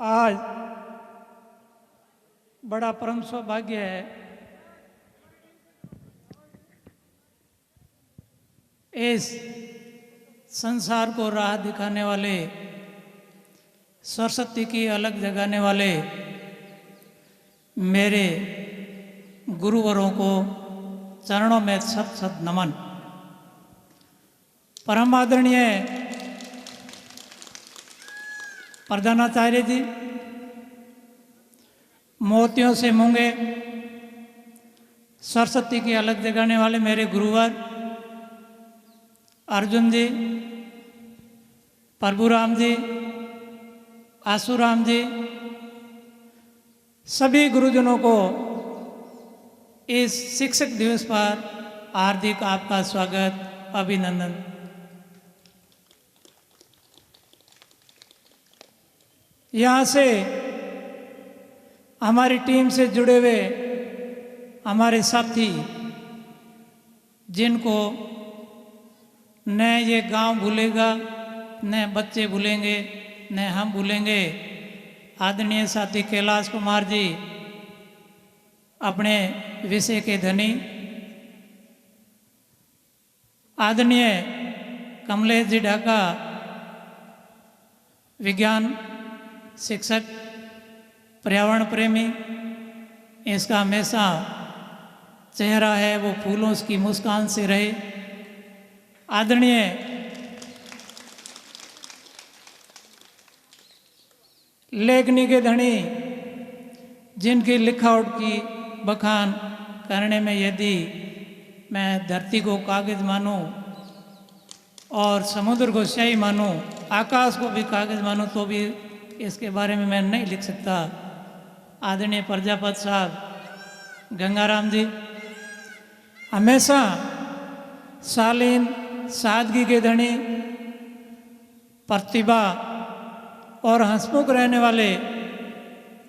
आज बड़ा परम सौभाग्य है इस संसार को राह दिखाने वाले, सरस्वती की अलग जगाने वाले मेरे गुरुवरों को चरणों में सत सत नमन। परम आदरणीय प्रधानाचार्य जी, मोतियों से मूंगे, सरस्वती की अलग जगाने वाले मेरे गुरुवर अर्जुन जी, प्रभुराम जी, आसूराम जी, सभी गुरुजनों को इस शिक्षक दिवस पर हार्दिक आपका स्वागत, अभिनंदन। यहाँ से हमारी टीम से जुड़े हुए हमारे साथी, जिनको न ये गांव भूलेगा, न बच्चे भूलेंगे, न हम भूलेंगे, आदरणीय साथी कैलाश कुमार जी, अपने विषय के धनी, आदरणीय कमलेश जी ढाका, विज्ञान शिक्षक, पर्यावरण प्रेमी, इसका हमेशा चेहरा है वो फूलों की मुस्कान से रहे। आदरणीय लेखनी के धनी, जिनकी लिखावट की बखान करने में यदि मैं धरती को कागज मानूं और समुद्र को स्याही मानूं, आकाश को भी कागज मानूं, तो भी इसके बारे में मैं नहीं लिख सकता। आदरणीय प्रजापति साहब, गंगाराम जी, हमेशा शालीन सादगी के धनी, प्रतिभा और हंसमुख रहने वाले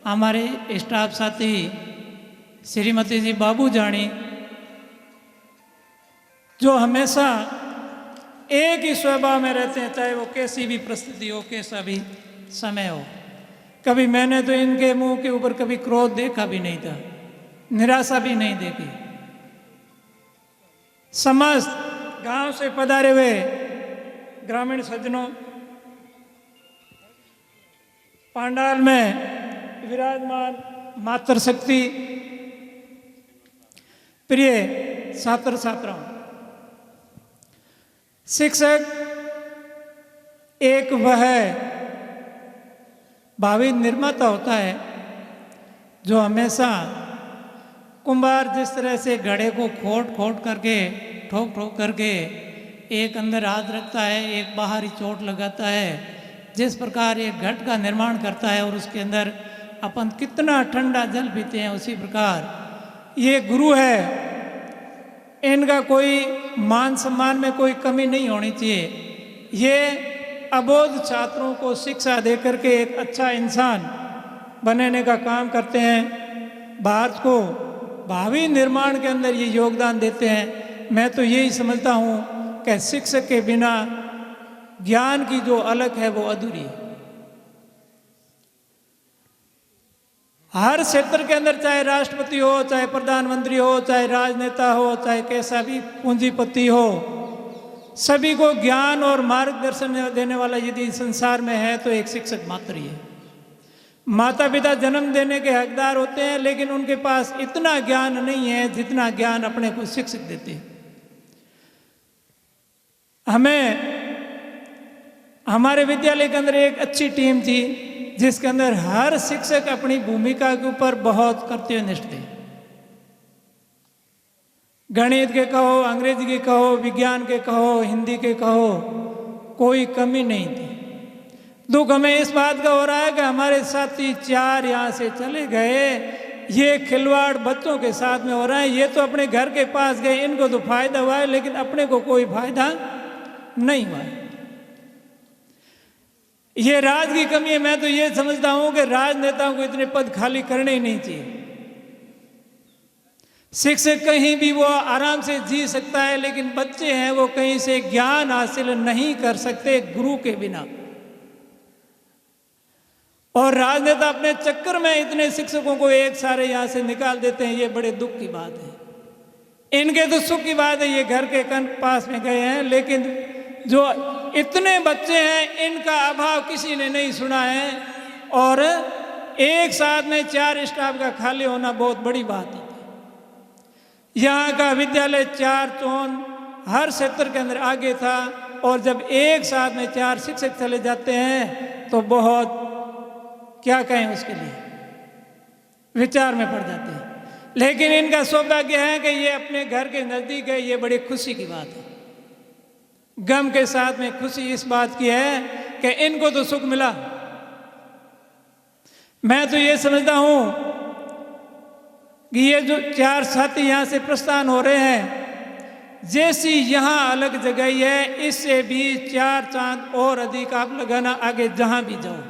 हमारे स्टाफ साथी श्रीमती जी बाबू जानी, जो हमेशा एक ही स्वभाव में रहते हैं, चाहे वो कैसी भी परिस्थिति हो, कैसा भी समय हो। कभी मैंने तो इनके मुंह के ऊपर कभी क्रोध देखा भी नहीं था, निराशा भी नहीं देखी। समस्त गांव से पधारे हुए ग्रामीण सज्जनों, पांडाल में विराजमान मातृशक्ति, प्रिय छात्र छात्राओं, शिक्षक एक वह भावी निर्माता होता है जो हमेशा कुंभार जिस तरह से घड़े को खोट खोट करके, ठोक ठोक करके एक अंदर हाथ रखता है, एक बाहरी चोट लगाता है, जिस प्रकार एक घट का निर्माण करता है और उसके अंदर अपन कितना ठंडा जल पीते हैं, उसी प्रकार ये गुरु है, इनका कोई मान सम्मान में कोई कमी नहीं होनी चाहिए। ये अबोध छात्रों को शिक्षा देकर के एक अच्छा इंसान बनने का काम करते हैं, भारत को भावी निर्माण के अंदर ये योगदान देते हैं। मैं तो यही समझता हूँ कि शिक्षक के बिना ज्ञान की जो अलग है वो अधूरी है। हर क्षेत्र के अंदर, चाहे राष्ट्रपति हो, चाहे प्रधानमंत्री हो, चाहे राजनेता हो, चाहे कैसा भी पूंजीपति हो, सभी को ज्ञान और मार्गदर्शन देने वाला यदि संसार में है तो एक शिक्षक मात्र ही है। माता पिता जन्म देने के हकदार होते हैं, लेकिन उनके पास इतना ज्ञान नहीं है जितना ज्ञान अपने को शिक्षक देते हैं। हमारे विद्यालय के अंदर एक अच्छी टीम थी, जिसके अंदर हर शिक्षक अपनी भूमिका के ऊपर बहुत कर्तव्यनिष्ठ थे। गणित के कहो, अंग्रेजी के कहो, विज्ञान के कहो, हिंदी के कहो, कोई कमी नहीं थी। दुख हमें इस बात का हो रहा है कि हमारे साथी 4 यहाँ से चले गए। ये खिलवाड़ बच्चों के साथ में हो रहा है। ये तो अपने घर के पास गए, इनको तो फायदा हुआ है, लेकिन अपने को कोई फायदा नहीं हुआ है। ये राज की कमी है। मैं तो ये समझता हूं कि राजनेताओं को इतने पद खाली करने ही नहीं चाहिए। शिक्षक कहीं भी वो आराम से जी सकता है, लेकिन बच्चे हैं वो कहीं से ज्ञान हासिल नहीं कर सकते गुरु के बिना। और राजनेता अपने चक्कर में इतने शिक्षकों को एक सारे यहाँ से निकाल देते हैं। ये बड़े दुख की बात है। इनके तो सुख की बात है, ये घर के पास में गए हैं, लेकिन जो इतने बच्चे हैं इनका अभाव किसी ने नहीं सुना है। और एक साथ में 4 स्टाफ का खाली होना बहुत बड़ी बात है। यहाँ का विद्यालय 4 चौन हर क्षेत्र के अंदर आगे था, और जब एक साथ में 4 शिक्षक चले जाते हैं तो बहुत, क्या कहें उसके लिए, विचार में पड़ जाते हैं। लेकिन इनका सौभाग्य है कि ये अपने घर के नज़दीक है, ये बड़ी खुशी की बात है। गम के साथ में खुशी इस बात की है कि इनको तो सुख मिला। मैं तो ये समझता हूं कि ये जो 4 साथी यहाँ से प्रस्थान हो रहे हैं, जैसी यहाँ अलग जगह है, इससे भी 4 चांद और अधिक आप लगाना आगे जहां भी जाओ।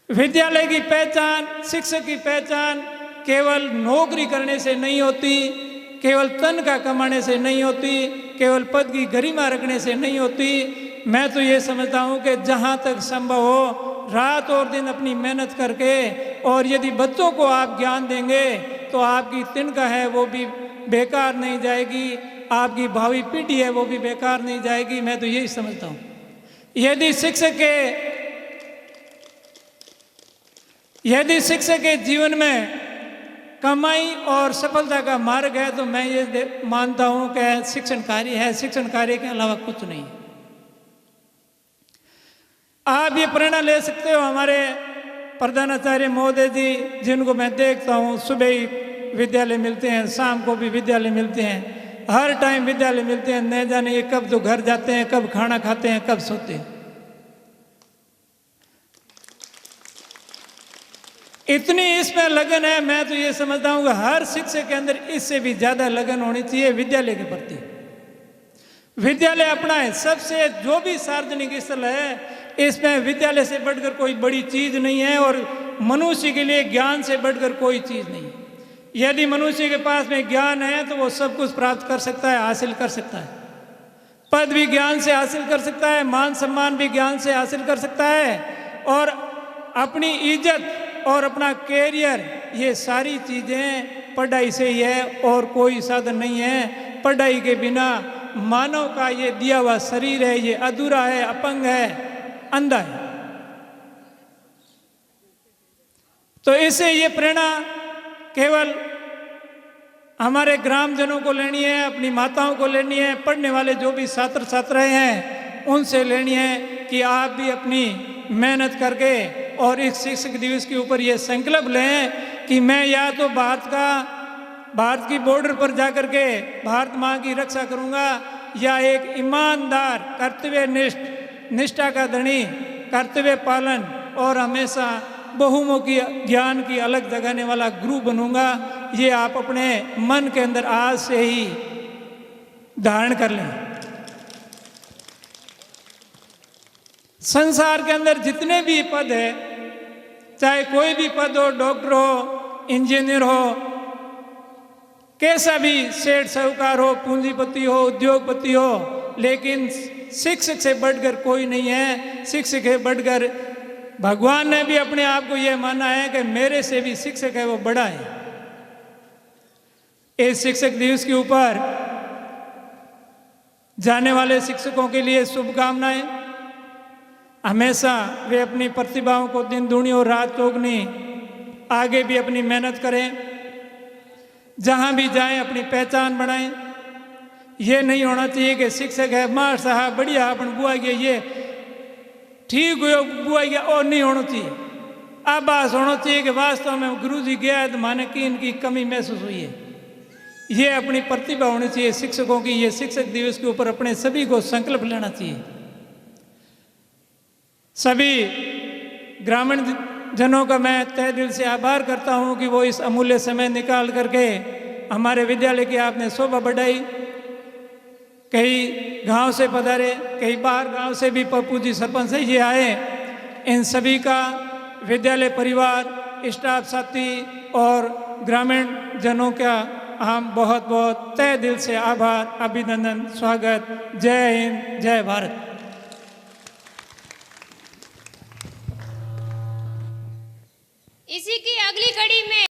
विद्यालय की पहचान, शिक्षक की पहचान केवल नौकरी करने से नहीं होती, केवल तनख्वाह कमाने से नहीं होती, केवल पद की गरिमा रखने से नहीं होती। मैं तो ये समझता हूँ कि जहाँ तक संभव हो रात और दिन अपनी मेहनत करके, और यदि बच्चों को आप ज्ञान देंगे तो आपकी तनख्वाह है वो भी बेकार नहीं जाएगी, आपकी भावी पीढ़ी है वो भी बेकार नहीं जाएगी। मैं तो यही समझता हूँ। यदि शिक्षक के जीवन में कमाई और सफलता का मार्ग है तो मैं ये मानता हूं कि शिक्षण कार्य है, शिक्षण कार्य के अलावा कुछ नहीं। आप ये प्रेरणा ले सकते हो हमारे प्रधानाचार्य महोदय जी, जिनको मैं देखता हूं सुबह ही विद्यालय मिलते हैं, शाम को भी विद्यालय मिलते हैं, हर टाइम विद्यालय मिलते हैं। न जाने ये कब तो घर जाते हैं, कब खाना खाते हैं, कब सोते हैं। इतनी इसमें लगन है। मैं तो ये समझता हूँ कि हर शिक्षक के अंदर इससे भी ज़्यादा लगन होनी चाहिए विद्यालय के प्रति। विद्यालय अपना है, सबसे जो भी सार्वजनिक स्थल है इसमें विद्यालय से बढ़कर कोई बड़ी चीज़ नहीं है, और मनुष्य के लिए ज्ञान से बढ़कर कोई चीज़ नहीं है। यदि मनुष्य के पास में ज्ञान है तो वो सब कुछ प्राप्त कर सकता है, हासिल कर सकता है। पद भी ज्ञान से हासिल कर सकता है, मान सम्मान भी ज्ञान से हासिल कर सकता है, और अपनी इज्जत और अपना कैरियर, ये सारी चीज़ें पढ़ाई से ही है और कोई साधन नहीं है। पढ़ाई के बिना मानव का ये दिया हुआ शरीर है, ये अधूरा है, अपंग है, अंधा है। तो इससे ये प्रेरणा केवल हमारे ग्रामजनों को लेनी है, अपनी माताओं को लेनी है, पढ़ने वाले जो भी छात्र छात्राएं हैं उनसे लेनी है कि आप भी अपनी मेहनत करके और इस शिक्षक दिवस के ऊपर ये संकल्प लें कि मैं या तो भारत की बॉर्डर पर जाकर के भारत माँ की रक्षा करूँगा, या एक ईमानदार, कर्तव्यनिष्ठ, निष्ठा का धनी, कर्तव्य पालन और हमेशा बहुमुखी ज्ञान की अलग जगाने वाला गुरु बनूंगा। ये आप अपने मन के अंदर आज से ही धारण कर लें। संसार के अंदर जितने भी पद है, चाहे कोई भी पद हो, डॉक्टर हो, इंजीनियर हो, कैसा भी सेठ साहूकार हो, पूंजीपति हो, उद्योगपति हो, लेकिन शिक्षक से बढ़कर कोई नहीं है। शिक्षक से बढ़कर भगवान ने भी अपने आप को यह माना है कि मेरे से भी शिक्षक है वो बड़ा है। इस शिक्षक दिवस के ऊपर जाने वाले शिक्षकों के लिए शुभकामनाएं। हमेशा वे अपनी प्रतिभाओं को दिन दूनी और रात चौगनी आगे भी अपनी मेहनत करें, जहां भी जाएं अपनी पहचान बनाएं। ये नहीं होना चाहिए कि शिक्षक है मार साहब बढ़िया अपन बुआ गया, ये ठीक हुआ बुआ गया, और नहीं होना चाहिए। आभास होना चाहिए कि वास्तव में गुरुजी गया है तो माने कि इनकी कमी महसूस हुई है। ये अपनी प्रतिभा होनी चाहिए शिक्षकों की। ये शिक्षक दिवस के ऊपर अपने सभी को संकल्प लेना चाहिए। सभी ग्रामीण जनों का मैं तहे दिल से आभार करता हूं कि वो इस अमूल्य समय निकाल करके हमारे विद्यालय की आपने शोभा बढ़ाई। कई गांव से पधारे, कई बाहर गांव से भी पप्पू जी सरपंच से ये आए। इन सभी का विद्यालय परिवार, स्टाफ साथी और ग्रामीण जनों का हम बहुत बहुत तहे दिल से आभार, अभिनंदन, स्वागत। जय हिंद, जय भारत। इसी की अगली कड़ी में